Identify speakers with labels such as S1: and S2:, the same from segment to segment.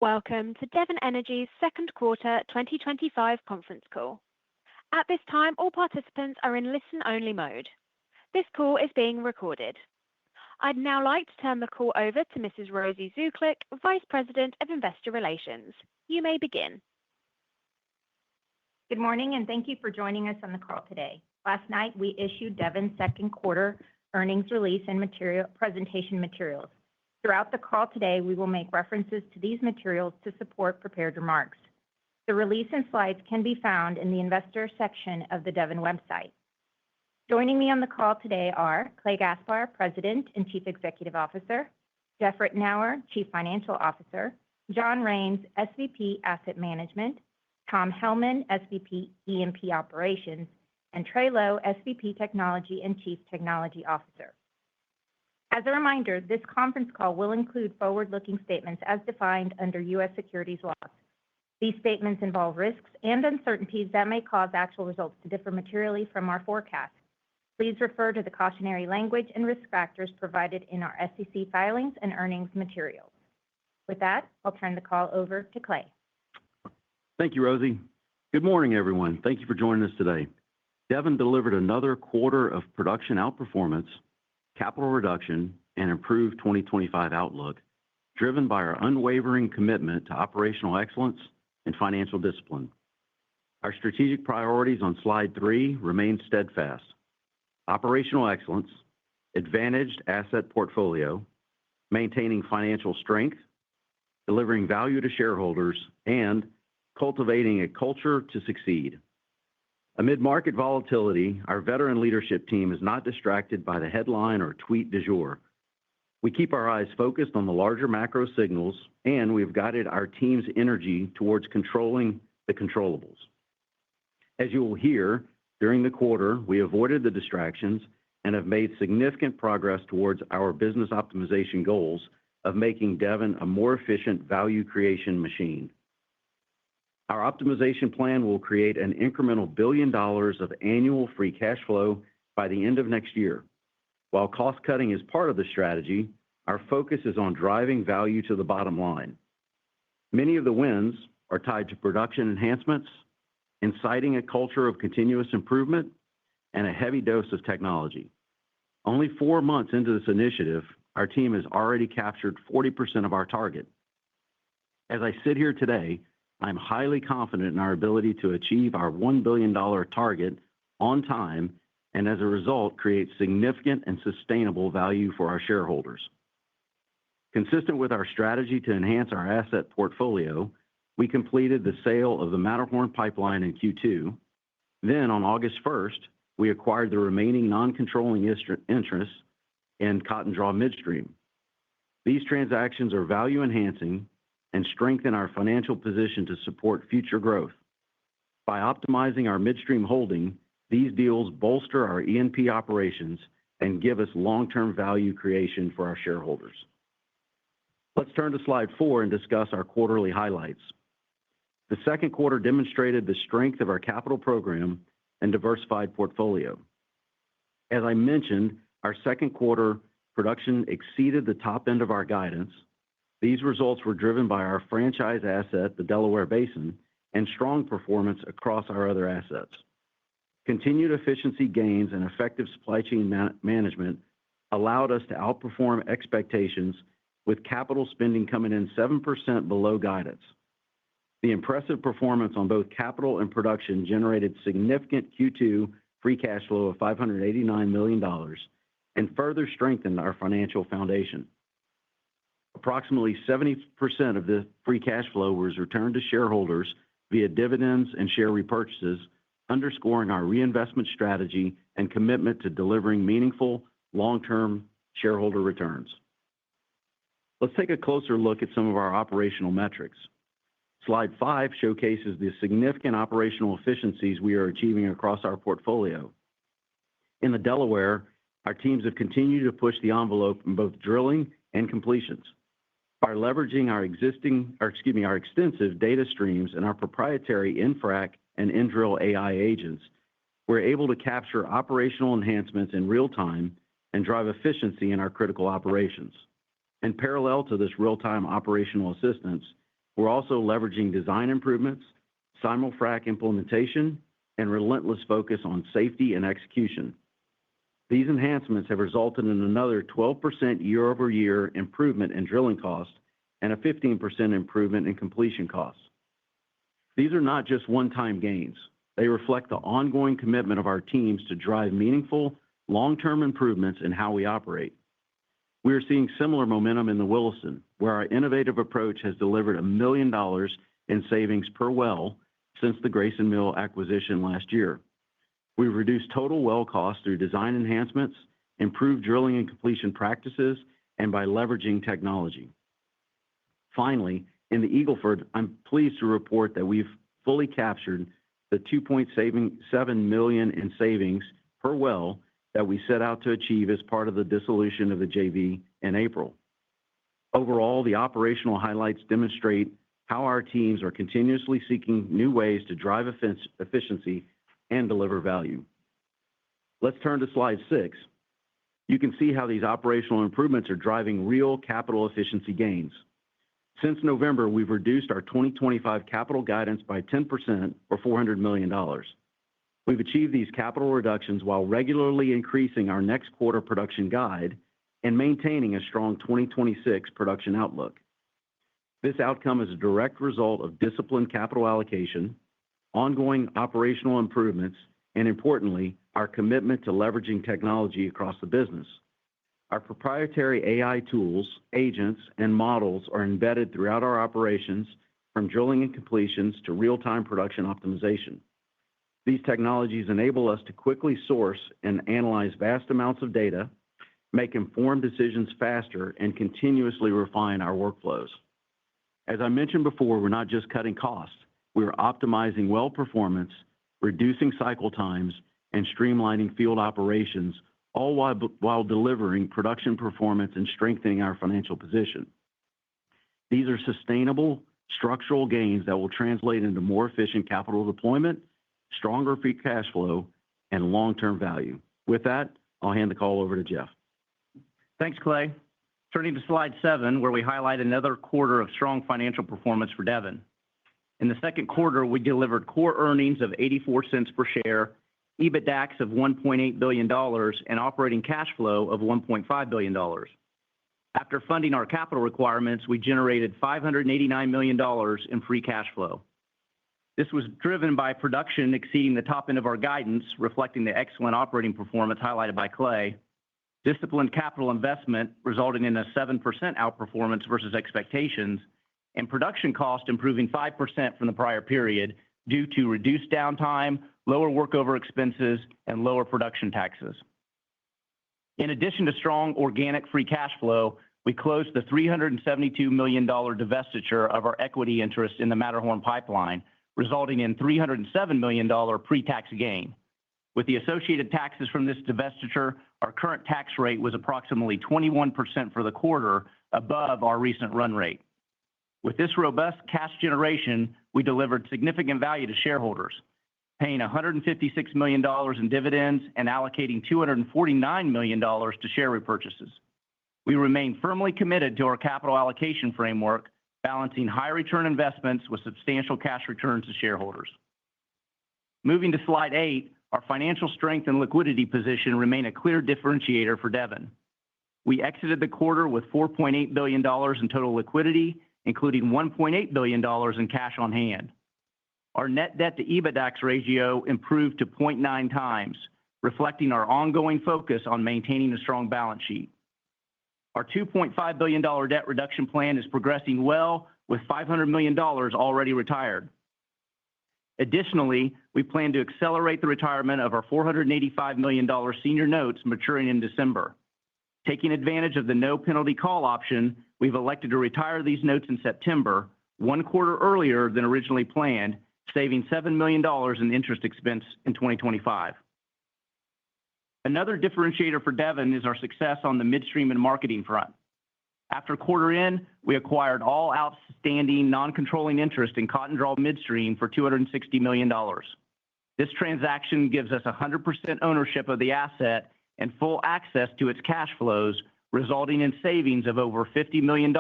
S1: Welcome to Devon Energy's second quarter 2025 conference call. At this time, all participants are in listen-only mode. This call is being recorded. I'd now like to turn the call over to Mrs. Rosie Zuklic, Vice President of Investor Relations. You may begin.
S2: Good morning, and thank you for joining us on the call today. Last night, we issued Devon's second quarter earnings release and presentation materials. Throughout the call today, we will make references to these materials to support prepared remarks. The release and slides can be found in the Investor section of the Devon website. Joining me on the call today are Clay Gaspar, President and Chief Executive Officer, Jeff Ritenour, Chief Financial Officer, John Raines, SVP Asset Management, Tom Hellman, SVP E&P Operations, and Trey Lowe, SVP Technology and Chief Technology Officer. As a reminder, this conference call will include forward-looking statements as defined under U.S. securities laws. These statements involve risks and uncertainties that may cause actual results to differ materially from our forecast. Please refer to the cautionary language and risk factors provided in our SEC filings and earnings materials. With that, I'll turn the call over to Clay.
S3: Thank you, Rosie. Good morning, everyone. Thank you for joining us today. Devon delivered another quarter of production outperformance, capital reduction, and improved 2025 outlook, driven by our unwavering commitment to operational excellence and financial discipline. Our strategic priorities on slide 3 remain steadfast: operational excellence, advantaged asset portfolio, maintaining financial strength, delivering value to shareholders, and cultivating a culture to succeed. Amid market volatility, our veteran leadership team is not distracted by the headline or tweet du jour. We keep our eyes focused on the larger macro signals, and we've guided our team's energy towards controlling the controllables. As you will hear, during the quarter, we avoided the distractions and have made significant progress towards our business optimization goals of making Devon a more efficient value creation machine. Our optimization plan will create an incremental $1 billion of annual free cash flow by the end of next year. While cost cutting is part of the strategy, our focus is on driving value to the bottom line. Many of the wins are tied to production enhancements, inciting a culture of continuous improvement, and a heavy dose of technology. Only 4 months into this initiative, our team has already captured 40% of our target. As I sit here today, I'm highly confident in our ability to achieve our $1 billion target on time and, as a result, create significant and sustainable value for our shareholders. Consistent with our strategy to enhance our asset portfolio, we completed the sale of the Matterhorn pipeline in Q2. Then, on August 1st, we acquired the remaining non-controlling interests in Cotton Draw Midstream. These transactions are value-enhancing and strengthen our financial position to support future growth. By optimizing our midstream holding, these deals bolster our E&P operations and give us long-term value creation for our shareholders. Let's turn to slide 4 and discuss our quarterly highlights. The second quarter demonstrated the strength of our capital program and diversified portfolio. As I mentioned, our second quarter production exceeded the top end of our guidance. These results were driven by our franchise asset, the Delaware Basin, and strong performance across our other assets. Continued efficiency gains and effective supply chain management allowed us to outperform expectations, with capital spending coming in 7% below guidance. The impressive performance on both capital and production generated significant Q2 free cash flow of $589 million and further strengthened our financial foundation. Approximately 70% of the free cash flow was returned to shareholders via dividends and share repurchases, underscoring our reinvestment strategy and commitment to delivering meaningful, long-term shareholder returns. Let's take a closer look at some of our operational metrics. Slide 5 showcases the significant operational efficiencies we are achieving across our portfolio. In the Delaware, our teams have continued to push the envelope in both drilling and completions. By leveraging our extensive data streams and our proprietary infrac and in-drill AI agents, we're able to capture operational enhancements in real time and drive efficiency in our critical operations. In parallel to this real-time operational assistance, We're also leveraging design improvements, simul-frac implementation, and relentless focus on safety and execution. These enhancements have resulted in another 12% year-over-year improvement in drilling costs and a 15% improvement in completion costs. These are not just one-time gains. They reflect the ongoing commitment of our teams to drive meaningful, long-term improvements in how we operate. We are seeing similar momentum in the Williston, where our innovative approach has delivered $1 million in savings per well since the Grayson Mill acquisition last year. We've reduced total well costs through design enhancements, improved drilling and completion practices, and by leveraging technology. Finally, in the Eagle Ford, I'm pleased to report that we've fully captured the $2.7 million in savings per well that we set out to achieve as part of the dissolution of the JV in April. Overall, the operational highlights demonstrate how our teams are continuously seeking new ways to drive efficiency and deliver value. Let's turn to slide 6. You can see how these operational improvements are driving real capital efficiency gains. Since November, we've reduced our 2025 capital guidance by 10% or $400 million. We've achieved these capital reductions while regularly increasing our next quarter production guide and maintaining a strong 2026 production outlook. This outcome is a direct result of disciplined capital allocation, ongoing operational improvements, and importantly, our commitment to leveraging technology across the business. Our proprietary AI tools, agents, and models are embedded throughout our operations, from drilling and completions to real-time production optimization. These technologies enable us to quickly source and analyze vast amounts of data, make informed decisions faster, and continuously refine our workflows. As I mentioned before, we're not just cutting costs. We're optimizing well performance, reducing cycle times, and streamlining field operations, all while delivering production performance and strengthening our financial position. These are sustainable, structural gains that will translate into more efficient capital deployment, stronger free cash flow, and long-term value. With that, I'll hand the call over to Jeff.
S4: Thanks, Clay. Turning to slide 7, where we highlight another quarter of strong financial performance for Devon. In the second quarter, we delivered core earnings of 84 cents per share, EBITDAX of $1.8 billion, and operating cash flow of $1.5 billion. After funding our capital requirements, we generated $589 million in free cash flow. This was driven by production exceeding the top end of our guidance, reflecting the excellent operating performance highlighted by Clay, disciplined capital investment resulting in a 7% outperformance versus expectations, and production cost improving 5% from the prior period due to reduced downtime, lower workover expenses, and lower production taxes. In addition to strong organic free cash flow, we closed the $372 million divestiture of our equity interest in the Matterhorn pipeline, resulting in $307 million pre-tax gain. With the associated taxes from this divestiture, our current tax rate was approximately 21% for the quarter, above our recent run rate. With this robust cash generation, we delivered significant value to shareholders, paying $156 million in dividends and allocating $249 million to share repurchases. We remain firmly committed to our capital allocation framework, balancing high return investments with substantial cash returns to shareholders. Moving to slide 8, our financial strength and liquidity position remain a clear differentiator for Devon. We exited the quarter with $4.8 billion in total liquidity, including $1.8 billion in cash on hand. Our net debt to EBITDAX ratio improved to 0.9 times, reflecting our ongoing focus on maintaining a strong balance sheet. Our $2.5 billion debt reduction plan is progressing well, with $500 million already retired. Additionally, we plan to accelerate the retirement of our $485 million senior notes maturing in December. Taking advantage of the no penalty call option, we've elected to retire these notes in September, one quarter earlier than originally planned, saving $7 million in interest expense in 2025. Another differentiator for Devon is our success on the midstream and marketing front. After quarter end, we acquired all outstanding non-controlling interest in Cotton Draw Midstream for $260 million. This transaction gives us 100% ownership of the asset and full access to its cash flows, resulting in savings of over $50 million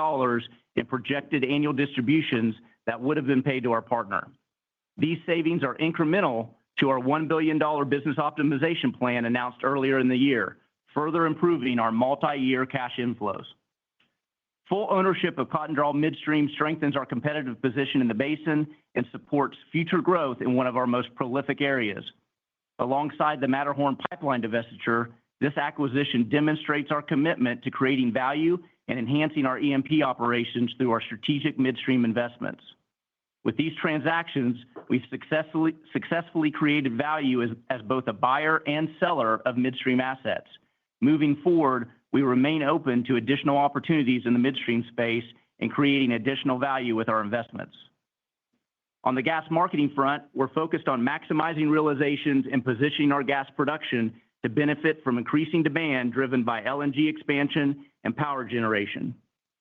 S4: in projected annual distributions that would have been paid to our partner. These savings are incremental to our $1 billion business optimization plan announced earlier in the year, further improving our multi-year cash inflows. Full ownership of Cotton Draw Midstream strengthens our competitive position in the basin and supports future growth in one of our most prolific areas. Alongside the Matterhorn pipeline divestiture, this acquisition demonstrates our commitment to creating value and enhancing our E&P operations through our strategic midstream investments. With these transactions, we've successfully created value as both a buyer and seller of midstream assets. Moving forward, we remain open to additional opportunities in the midstream space and creating additional value with our investments. On the gas marketing front, we're focused on maximizing realizations and positioning our gas production to benefit from increasing demand driven by LNG expansion and power generation.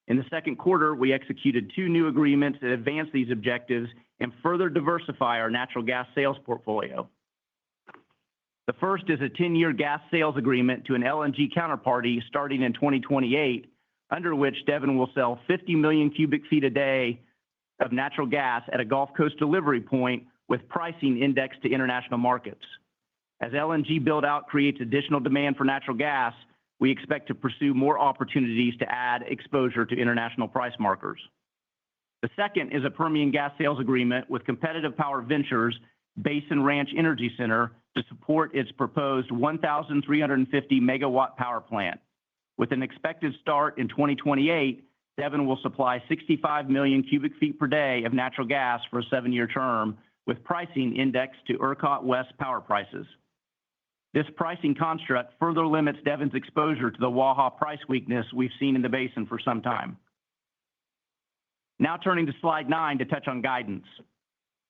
S4: In the second quarter, we executed 2 new agreements that advance these objectives and further diversify our natural gas sales portfolio. The first is a 10-year gas sales agreement to an LNG counterparty starting in 2028, under which Devon will sell 50 million cubic feet a day of natural gas at a Gulf Coast delivery point with pricing indexed to international markets. As LNG build-out creates additional demand for natural gas, we expect to pursue more opportunities to add exposure to international price markers. The second is a Permian gas sales agreement with Competitive Power Ventures Basin Ranch Energy Center to support its proposed 1,350 megawatt power plant. With an expected start in 2028, Devon will supply 65 million cubic feet per day of natural gas for a 7-year term, with pricing indexed to ERCOT West power prices. This pricing construct further limits Devon's exposure to the Waha price weakness we've seen in the basin for some time. Now turning to slide 9 to touch on guidance.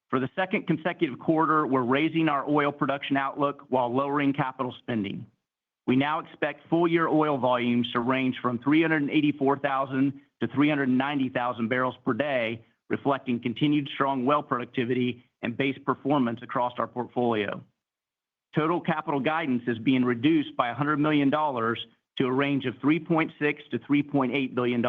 S4: For the second consecutive quarter, we're raising our oil production outlook while lowering capital spending. We now expect full-year oil volumes to range from 384,000 to 390,000 barrels per day, reflecting continued strong well productivity and base performance across our portfolio. Total capital guidance is being reduced by $100 million to a range of $3.6 to $3.8 billion.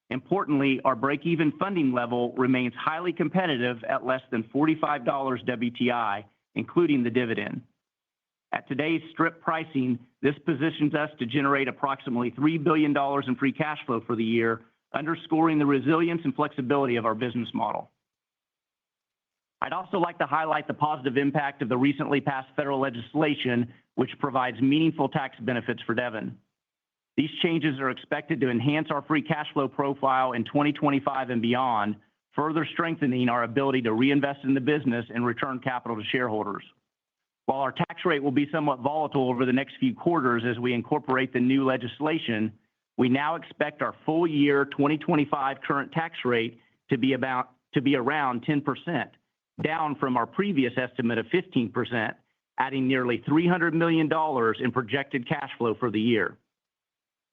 S4: Importantly, our break-even funding level remains highly competitive at less than $45 WTI, including the dividend. At today's strip pricing, this positions us to generate approximately $3 billion in free cash flow for the year, underscoring the resilience and flexibility of our business model. I'd also like to highlight the positive impact of the recently passed federal legislation, which provides meaningful tax benefits for Devon. These changes are expected to enhance our free cash flow profile in 2025 and beyond, further strengthening our ability to reinvest in the business and return capital to shareholders. While our tax rate will be somewhat volatile over the next few quarters as we incorporate the new legislation, we now expect our full year 2025 current tax rate to be around 10%, down from our previous estimate of 15%, adding nearly $300 million in projected cash flow for the year.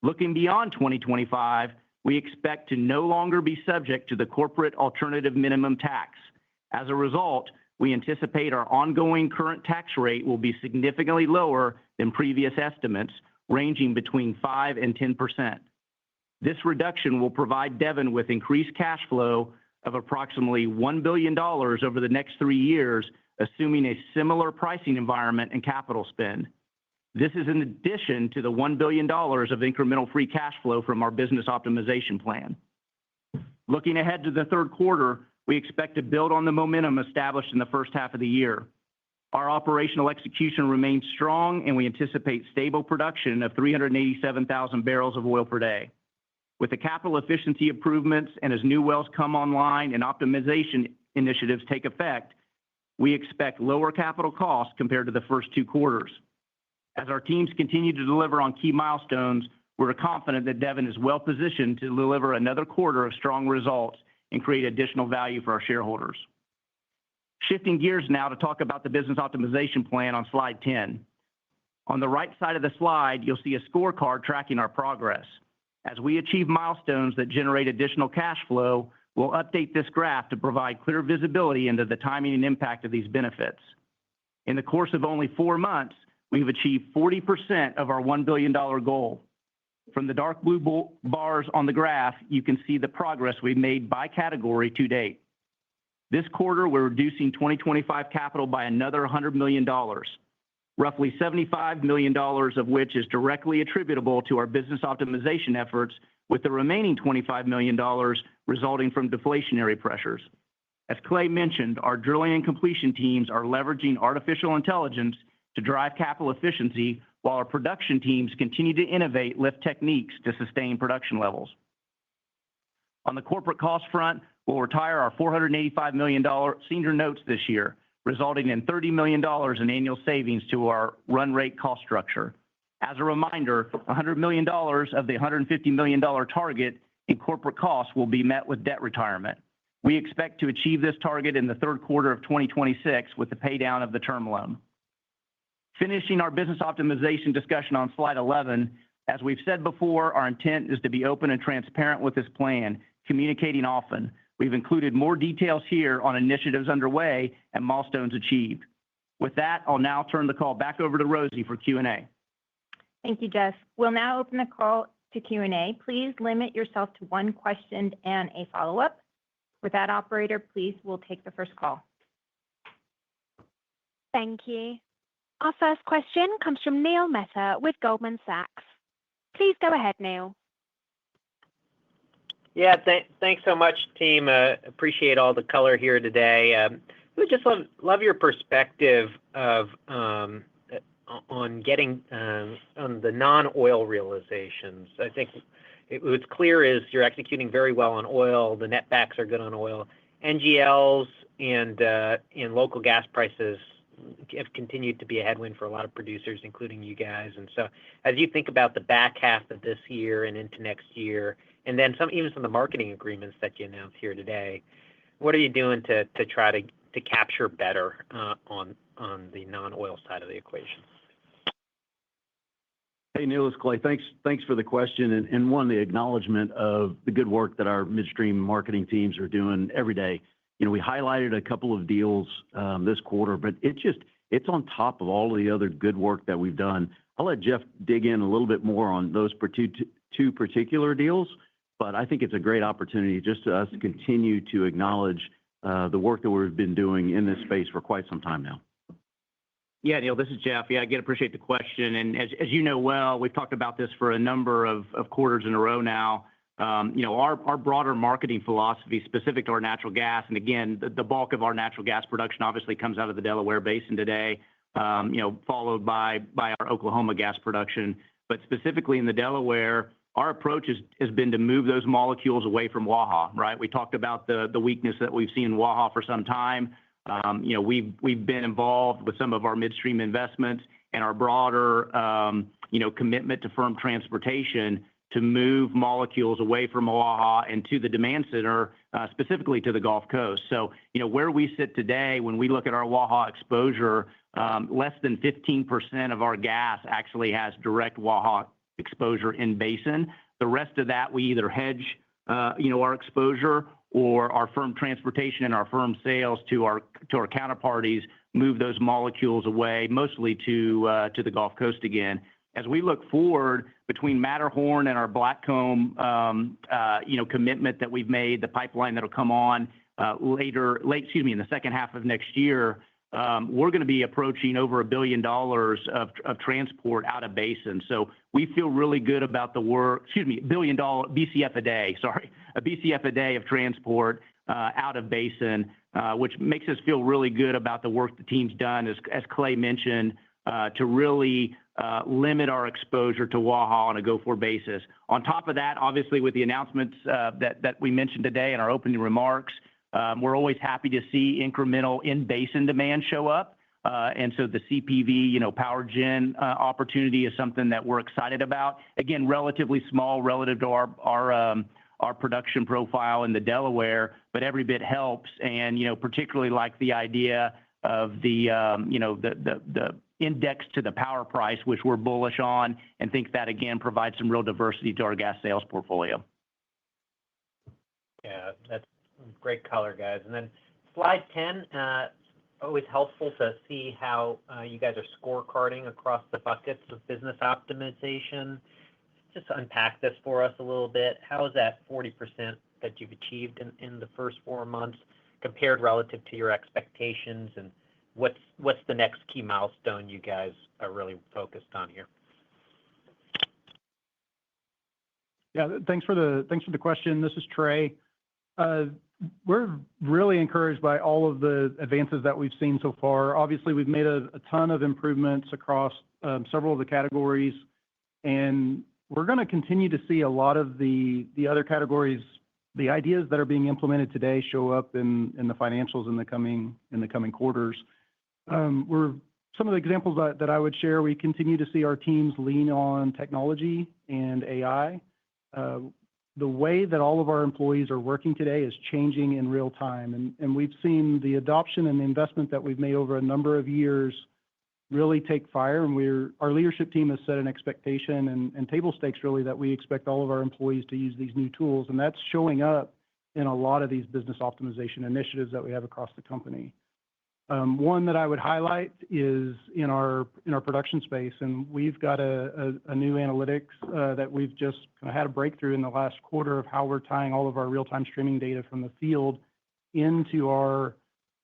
S4: Looking beyond 2025, we expect to no longer be subject to the corporate alternative minimum tax. As a result, we anticipate our ongoing current tax rate will be significantly lower than previous estimates, ranging between 5% and 10%. This reduction will provide Devon with increased cash flow of approximately $1 billion over the next 3 years, assuming a similar pricing environment and capital spend. This is in addition to the $1 billion of incremental free cash flow from our business optimization plan. Looking ahead to the third quarter, we expect to build on the momentum established in the first half of the year. Our operational execution remains strong, and we anticipate stable production of 387,000 barrels of oil per day. With the capital efficiency improvements and as new wells come online and optimization initiatives take effect, we expect lower capital costs compared to the first 2 quarters. As our teams continue to deliver on key milestones, we're confident that Devon is well positioned to deliver another quarter of strong results and create additional value for our shareholders. Shifting gears now to talk about the business optimization plan on slide 10. On the right side of the slide, you'll see a scorecard tracking our progress. As we achieve milestones that generate additional cash flow, we'll update this graph to provide clear visibility into the timing and impact of these benefits. In the course of only 4 months, we've achieved 40% of our $1 billion goal. From the dark blue bars on the graph, you can see the progress we've made by category to date. This quarter, we're reducing 2025 capital by another $100 million, roughly $75 million of which is directly attributable to our business optimization efforts, with the remaining $25 million resulting from deflationary pressures. As Clay mentioned, our drilling and completion teams are leveraging artificial intelligence to drive capital efficiency, while our production teams continue to innovate lift techniques to sustain production levels. On the corporate cost front, we'll retire our $485 million senior notes this year, resulting in $30 million in annual savings to our run rate cost structure. As a reminder, $100 million of the $150 million target in corporate costs will be met with debt retirement. We expect to achieve this target in the third quarter of 2026 with the paydown of the term loan. Finishing our business optimization discussion on slide 11, as we've said before, our intent is to be open and transparent with this plan, communicating often. We've included more details here on initiatives underway and milestones achieved. With that, I'll now turn the call back over to Rosie for Q&A.
S2: Thank you, Jeff. We'll now open the call to Q&A. Please limit yourself to one question and a follow-up. With that, operator, please, we'll take the first call.
S1: Thank you. Our first question comes from Neil Mehta with Goldman Sachs. Please go ahead, Neil.
S5: Yeah, thanks so much, team. Appreciate all the color here today. We just love your perspective of on getting on the non-oil realizations. I think what's clear is you're executing very well on oil. The netbacks are good on oil. NGLs and local gas prices have continued to be a headwind for a lot of producers, including you guys. And so as you think about the back half of this year and into next year, and then even some of the marketing agreements that you announced here today, what are you doing to try to capture better on the non-oil side of the equation?
S3: Hey, Neil, it's Clay. Thanks for the question. And one, the acknowledgement of the good work that our midstream marketing teams are doing every day. You know, we highlighted a couple of deals this quarter, but it's on top of all of the other good work that we've done. I'll let Jeff dig in a little bit more on those two particular deals, but I think it's a great opportunity just to us to continue to acknowledge the work that we've been doing in this space for quite some time now.
S4: Yeah, Neil, this is Jeff. Yeah, again, appreciate the question. And as you know well, we've talked about this for a number of quarters in a row now. You know, our broader marketing philosophy specific to our natural gas, and again, the bulk of our natural gas production obviously comes out of the Delaware Basin today, you know, followed by our Oklahoma gas production. But specifically in the Delaware, our approach has been to move those molecules away from Waha, right? We talked about the weakness that we've seen in Waha for some time. You know, we've been involved with some of our midstream investments and our broader, you know, commitment to firm transportation to move molecules away from Waha and to the demand center, specifically to the Gulf Coast. So, you know, where we sit today, when we look at our Waha exposure, less than 15% of our gas actually has direct Waha exposure in basin. The rest of that, we either hedge, you know, our exposure, or our firm transportation and our firm sales to our counterparties move those molecules away, mostly to the Gulf Coast again. As we look forward between Matterhorn and our Blackcomb, you know, commitment that we've made, the pipeline that'll come on in the second half of next year, we're going to be approaching over $1 billion of transport out of basin. So we feel really good about the work, $1 billion BCF a day, a BCF a day of transport out of basin, which makes us feel really good about the work the team's done, as Clay mentioned, to really limit our exposure to Waha on a go-forward basis. On top of that, obviously, with the announcements that we mentioned today in our opening remarks, we're always happy to see incremental in-basin demand show up. And so the CPV, you know, power gen opportunity is something that we're excited about. Again, relatively small relative to our production profile in the Delaware, but every bit helps. And, you know, particularly like the idea of the, you know, the index to the power price, which we're bullish on, and think that, again, provides some real diversity to our gas sales portfolio.
S5: Yeah, that's great color, guys. And then slide 10, always helpful to see how you guys are scorecarding across the buckets of business optimization. just unpack this for us a little bit? How is that 40% that you've achieved in the first 4 months compared relative to your expectations? And what's the next key milestone you guys are really focused on here?
S6: Yeah, thanks for the question. This is Trey. We're really encouraged by all of the advances that we've seen so far. Obviously, we've made a ton of improvements across several of the categories, and we're going to continue to see a lot of the other categories. The ideas that are being implemented today show up in the financials in the coming quarters. Some of the examples that I would share, we continue to see our teams lean on technology and AI. The way that all of our employees are working today is changing in real time, and we've seen the adoption and the investment that we've made over a number of years really take fire. And our leadership team has set an expectation and table stakes really that we expect all of our employees to use these new tools, and that's showing up in a lot of these business optimization initiatives that we have across the company. One that I would highlight is in our production space, and we've got a new analytics that we've just kind of had a breakthrough in the last quarter of how we're tying all of our real-time streaming data from the field into our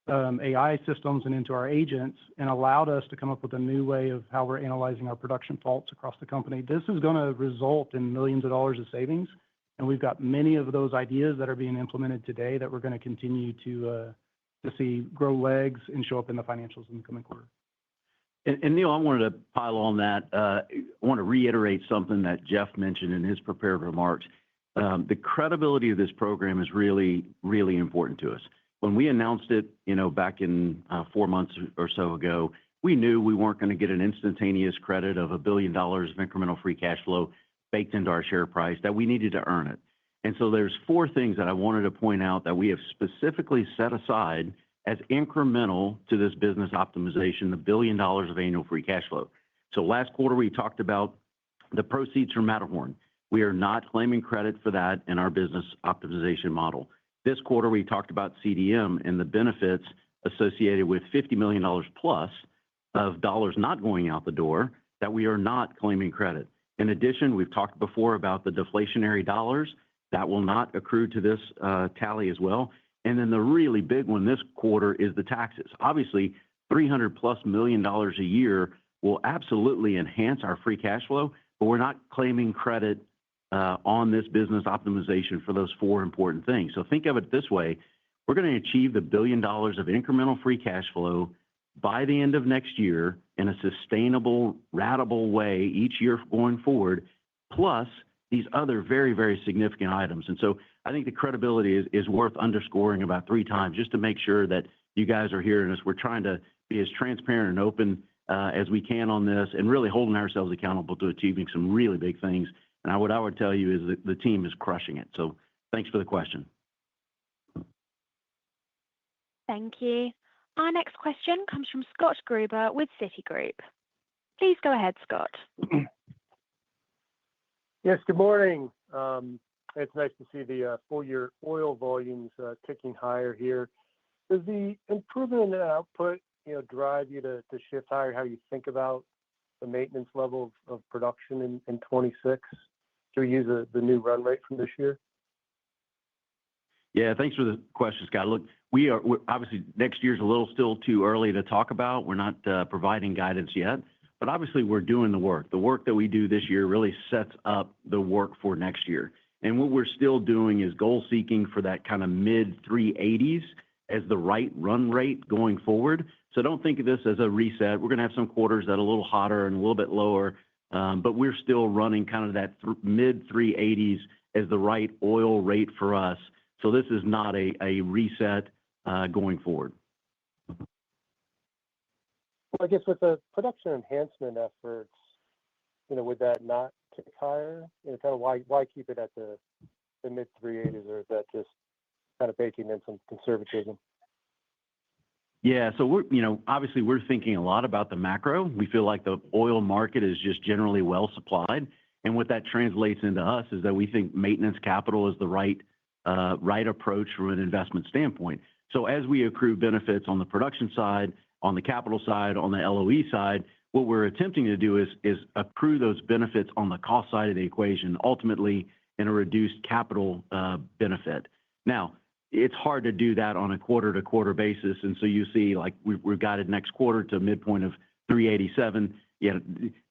S6: AI systems and into our agents, and allowed us to come up with a new way of how we're analyzing our production faults across the company. This is going to result in millions of dollars of savings, and we've got many of those ideas that are being implemented today that we're going to continue to see grow legs and show up in the financials in the coming quarter.
S3: And Neil, I wanted to pile on that. I want to reiterate something that Jeff mentioned in his prepared remarks. The credibility of this program is really, really important to us. When we announced it, back in 4 months or so ago, we knew we weren't going to get an instantaneous credit of $1 billion of incremental free cash flow baked into our share price, that we needed to earn it. And so there's 4 things that I wanted to point out that we have specifically set aside as incremental to this business optimization, the $1 billion of annual free cash flow. So last quarter, we talked about the proceeds from Matterhorn. We are not claiming credit for that in our business optimization model. This quarter, we talked about CDM and the benefits associated with $50 million plus of dollars not going out the door that we are not claiming credit. In addition, we've talked before about the deflationary dollars that will not accrue to this tally as well. And then the really big one this quarter is the taxes. Obviously, $300+ million a year will absolutely enhance our free cash flow, but we're not claiming credit on this business optimization for those 4 important things. So think of it this way. We're going to achieve the $1 billion of incremental free cash flow by the end of next year in a sustainable, ratable way each year going forward, plus these other very, very significant items. And so I think the credibility is worth underscoring about 3 times just to make sure that you guys are hearing us. We're trying to be as transparent and open as we can on this, and really holding ourselves accountable to achieving some really big things. And what I would tell you is that the team is crushing it. So thanks for the question.
S1: Thank you. Our next question comes from Scott Gruber with Citigroup. Please go ahead, Scott.
S7: Yes, good morning. It's nice to see the full-year oil volumes ticking higher here. Does the improvement in the output, drive you to shift higher how you think about the maintenance level of production in 26? Should we use the new run rate from this year?
S3: Yeah, thanks for the question, Scott. Look, we're obviously next year's a little still too early to talk about. We're not providing guidance yet, but obviously we're doing the work. The work that we do this year really sets up the work for next year. And what we're still doing is goal seeking for that kind of mid 380s as the right run rate going forward. So don't think of this as a reset. We're going to have some quarters that are a little hotter and a little bit lower, but we're still running kind of that mid 380s as the right oil rate for us. So this is not a reset going forward.
S7: Well, I guess with the production enhancement efforts, would that not tick higher? Kind of why keep it at the mid 380s, or is that just kind of baking in some conservatism?
S3: Yeah, so obviously we're thinking a lot about the macro. We feel like the oil market is just generally well supplied, and what that translates into us is that we think maintenance capital is the right approach from an investment standpoint. So as we accrue benefits on the production side, on the capital side, on the LOE side, what we're attempting to do is accrue those benefits on the cost side of the equation, ultimately in a reduced capital benefit. Now, it's hard to do that on a quarter-to-quarter basis, and so you see, like, we've guided next quarter to a midpoint of 387. Yeah,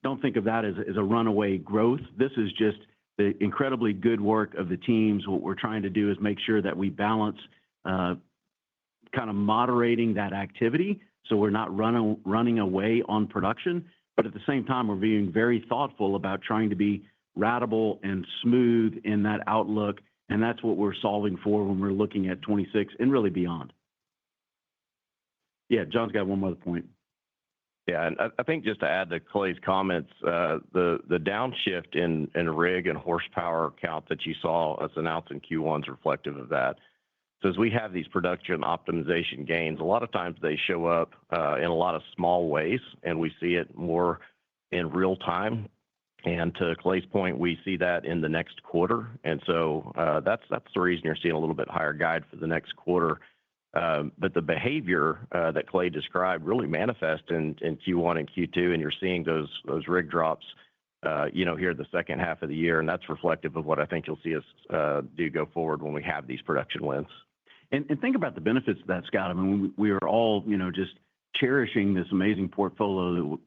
S3: don't think of that as a runaway growth. This is just the incredibly good work of the teams. What we're trying to do is make sure that we balance kind of moderating that activity so we're not running away on production, but at the same time, we're being very thoughtful about trying to be ratable and smooth in that outlook, and that's what we're solving for when we're looking at 26 and really beyond. Yeah, John's got one more point.
S8: Yeah, and I think just to add to Clay's comments, the downshift in rig and horsepower count that you saw us announce in Q1 is reflective of that. So as we have these production optimization gains, a lot of times they show up in a lot of small ways, and we see it more in real time. And to Clay's point, we see that in the next quarter. And so that's the reason you're seeing a little bit higher guide for the next quarter. But the behavior that Clay described really manifest in Q1 and Q2, and you're seeing those rig drops, here the second half of the year. And that's reflective of what I think you'll see us do go forward when we have these production wins.
S3: And think about the benefits of that, Scott. I mean, we are all, just cherishing this amazing portfolio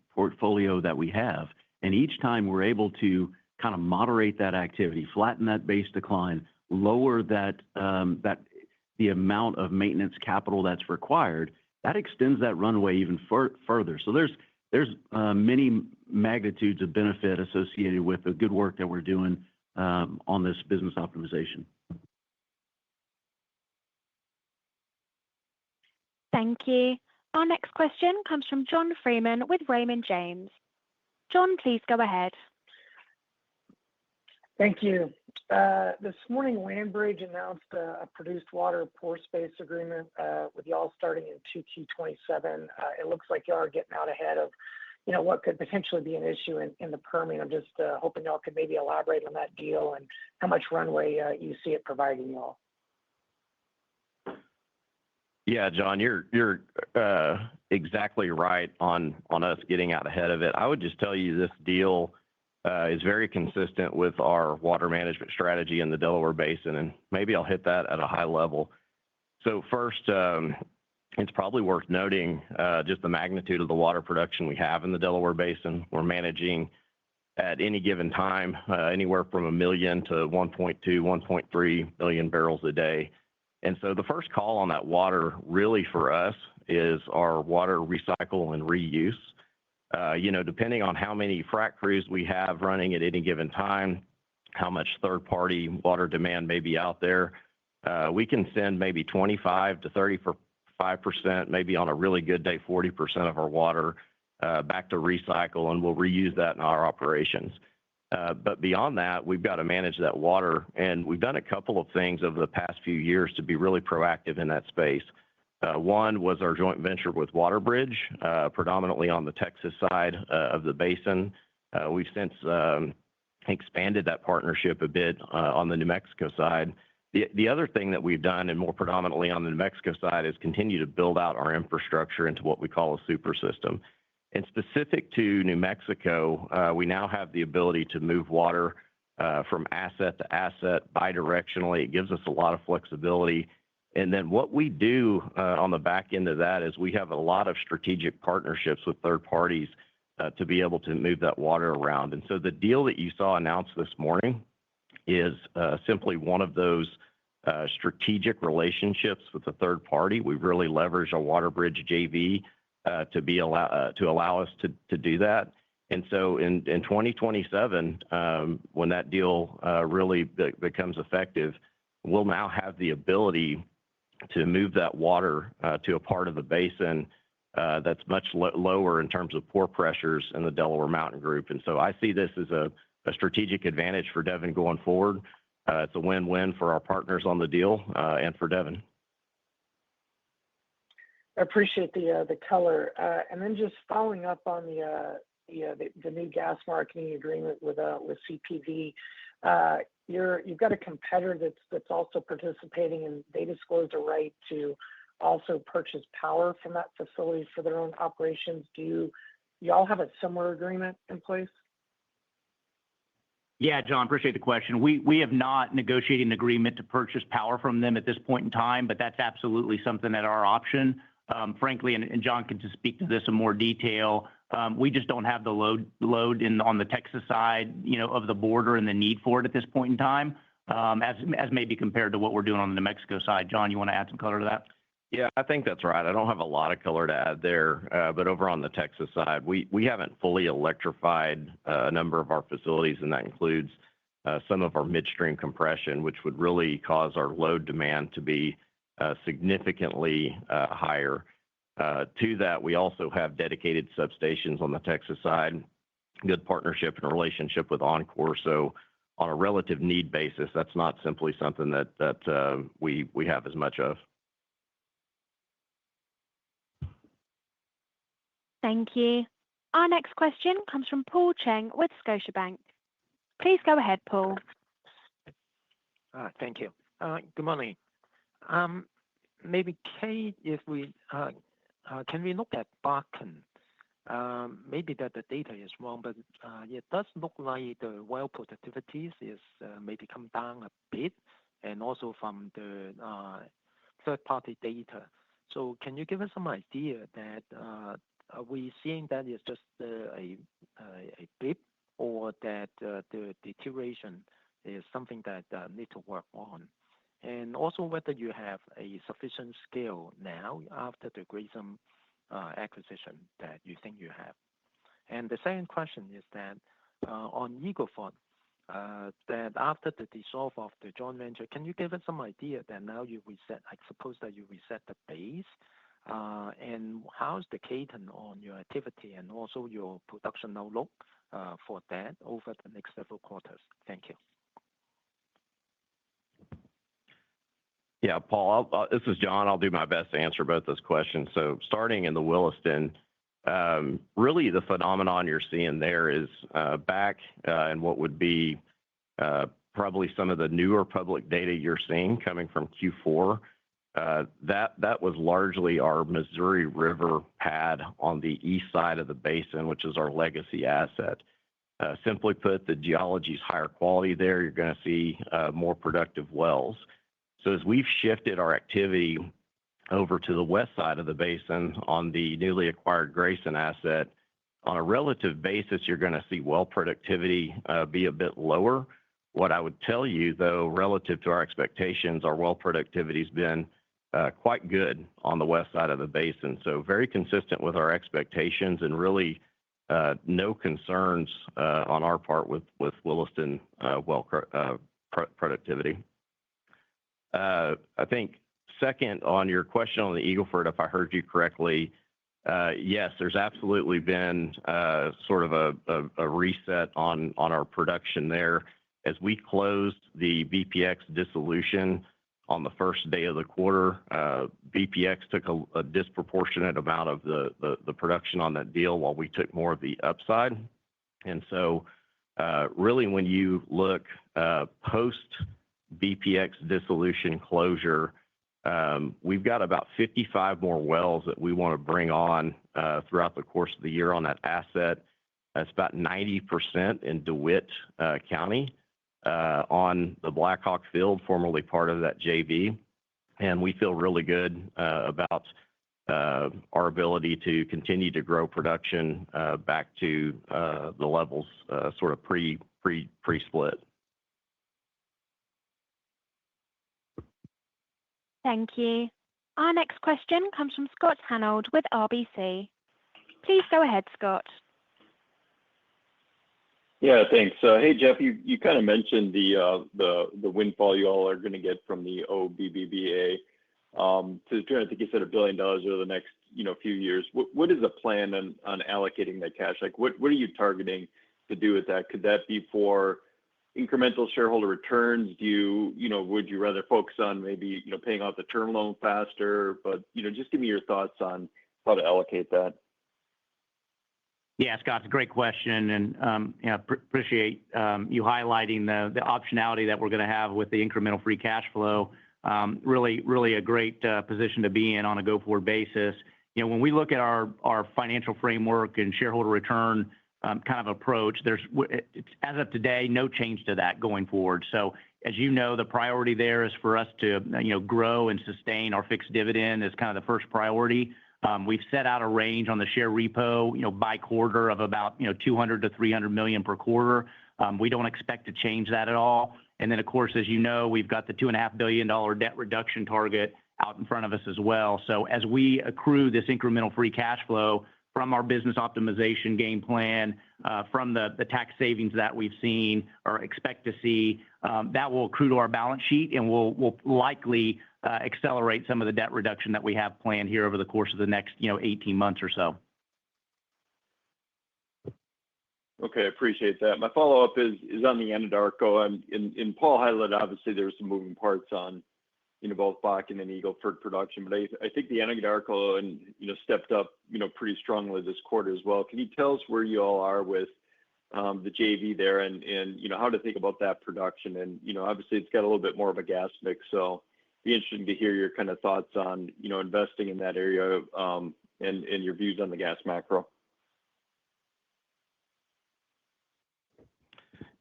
S3: that we have. And each time we're able to kind of moderate that activity, flatten that base decline, lower that the amount of maintenance capital that's required, that extends that runway even further. So there's many magnitudes of benefit associated with the good work that we're doing on this business optimization.
S1: Thank you. Our next question comes from John Freeman with Raymond James. John, please go ahead.
S9: Thank you. This morning, Landbridge announced a produced water pore space agreement with y'all starting in 2Q27. It looks like y'all are getting out ahead of, what could potentially be an issue in the Permian. I'm just hoping y'all could maybe elaborate on that deal and how much runway you see it providing y'all.
S8: Yeah, John, you're exactly right on us getting out ahead of it. I would just tell you this deal is very consistent with our water management strategy in the Delaware Basin, and maybe I'll hit that at a high level. So first, it's probably worth noting just the magnitude of the water production we have in the Delaware Basin. We're managing at any given time anywhere from 1 million to 1.2, 1.3 million barrels a day. And so the first call on that water really for us is our water recycle and reuse. Depending on how many frac crews we have running at any given time, how much third-party water demand may be out there, we can send maybe 25 to 35%, maybe on a really good day, 40% of our water back to recycle, and we'll reuse that in our operations. But beyond that, we've got to manage that water, and we've done a couple of things over the past few years to be really proactive in that space. One was our joint venture with WaterBridge, predominantly on the Texas side of the basin. We've since expanded that partnership a bit on the New Mexico side. The other thing that we've done, and more predominantly on the New Mexico side, is continue to build out our infrastructure into what we call a super system. And specific to New Mexico, we now have the ability to move water from asset to asset bidirectionally. It gives us a lot of flexibility. And then what we do on the back end of that is we have a lot of strategic partnerships with third parties to be able to move that water around. And so the deal that you saw announced this morning is simply one of those strategic relationships with a third party. We've really leveraged our WaterBridge JV to allow us to do that. And so in 2027, when that deal really becomes effective, we'll now have the ability to move that water to a part of the basin that's much lower in terms of pore pressures in the Delaware Mountain Group. And so I see this as a strategic advantage for Devon going forward. It's a win-win for our partners on the deal and for Devon.
S9: I appreciate the color. And then just following up on the new gas marketing agreement with CPV, you've got a competitor that's also participating, and they disclosed a right to also purchase power from that facility for their own operations. Do y'all have a similar agreement in place?
S4: Yeah, John, appreciate the question. We have not negotiated an agreement to purchase power from them at this point in time, but that's absolutely something at our option. Frankly, and John can just speak to this in more detail. We just don't have the load on the Texas side, of the border and the need for it at this point in time, as maybe compared to what we're doing on the New Mexico side. John, you want to add some color to that?
S8: Yeah, I think that's right. I don't have a lot of color to add there, but over on the Texas side, we haven't fully electrified a number of our facilities, and that includes some of our midstream compression, which would really cause our load demand to be significantly higher. To that, we also have dedicated substations on the Texas side, good partnership and relationship with Encore. So on a relative need basis, that's not simply something that we have as much of.
S1: Thank you. Our next question comes from Paul Cheng with Scotiabank. Please go ahead, Paul.
S10: Thank you. Good morning. Maybe Kate, if we can we look at Bakken? Maybe that the data is wrong, but it does look like the well productivities is maybe come down a bit, and also from the third-party data. So can you give us some idea that are we seeing that is just a blip, or that the deterioration is something that need to work on? And also whether you have a sufficient scale now after the Grayson acquisition that you think you have. And the second question is that on Eagle Ford, that after the dissolve of the joint venture, can you give us some idea that now you reset, I suppose that you reset the base, and how's the cadence on your activity and also your production outlook for that over the next several quarters? Thank you.
S8: Yeah, Paul, this is John. I'll do my best to answer both those questions. So starting in the Williston, really the phenomenon you're seeing there is back in what would be probably some of the newer public data you're seeing coming from Q4. That was largely our Missouri River pad on the east side of the basin, which is our legacy asset. Simply put, the geology is higher quality there. You're going to see more productive wells. So as we've shifted our activity over to the west side of the basin on the newly acquired Grayson asset, on a relative basis, you're going to see well productivity be a bit lower. What I would tell you, though, relative to our expectations, our well productivity has been quite good on the west side of the basin. So very consistent with our expectations, and really no concerns on our part with Williston well productivity. I think second, on your question on the Eagle Ford, if I heard you correctly, yes, there's absolutely been sort of a reset on our production there. As we closed the BPX dissolution on the first day of the quarter, BPX took a disproportionate amount of the production on that deal, while we took more of the upside. And so really, when you look post BPX dissolution closure, we've got about 55 more wells that we want to bring on throughout the course of the year on that asset. That's about 90% in DeWitt County on the Blackhawk field, formerly part of that JV. And we feel really good about our ability to continue to grow production back to the levels sort of pre-split.
S1: Thank you. Our next question comes from Scott Hanold with RBC. Please go ahead, Scott.
S11: Yeah, thanks. Hey, Jeff, you kind of mentioned the windfall you all are going to get from the OBBBA. To I think you said $1 billion over the next few years. What is the plan on allocating that cash? Like, what are you targeting to do with that? Could that be for incremental shareholder returns? Would you rather focus on maybe paying off the term loan faster? But just give me your thoughts on how to allocate that.
S4: Yeah, Scott, it's a great question, and appreciate you highlighting the optionality that we're going to have with the incremental free cash flow. Really a great position to be in on a go-forward basis. when we look at our financial framework and shareholder return kind of approach, as of today, no change to that going forward. So as you know, the priority there is for us to grow and sustain our fixed dividend as kind of the first priority. We've set out a range on the share repo by quarter of about $200 to $300 million per quarter. We don't expect to change that at all. And then, of course, as you know, we've got the $2.5 billion debt reduction target out in front of us as well. So as we accrue this incremental free cash flow from our business optimization game plan, from the tax savings that we've seen or expect to see, that will accrue to our balance sheet and will likely accelerate some of the debt reduction that we have planned here over the course of the next 18 months or so.
S11: Okay, appreciate that. My follow-up is on the Anadarko. And Paul highlighted, obviously, there were some moving parts on both Bakken and Eagle Ford production, but I think the Anadarko stepped up pretty strongly this quarter as well. Can you tell us where you all are with the JV there and how to think about that production? And obviously it's got a little bit more of a gas mix, so be interesting to hear your kind of thoughts on investing in that area and your views on the gas macro.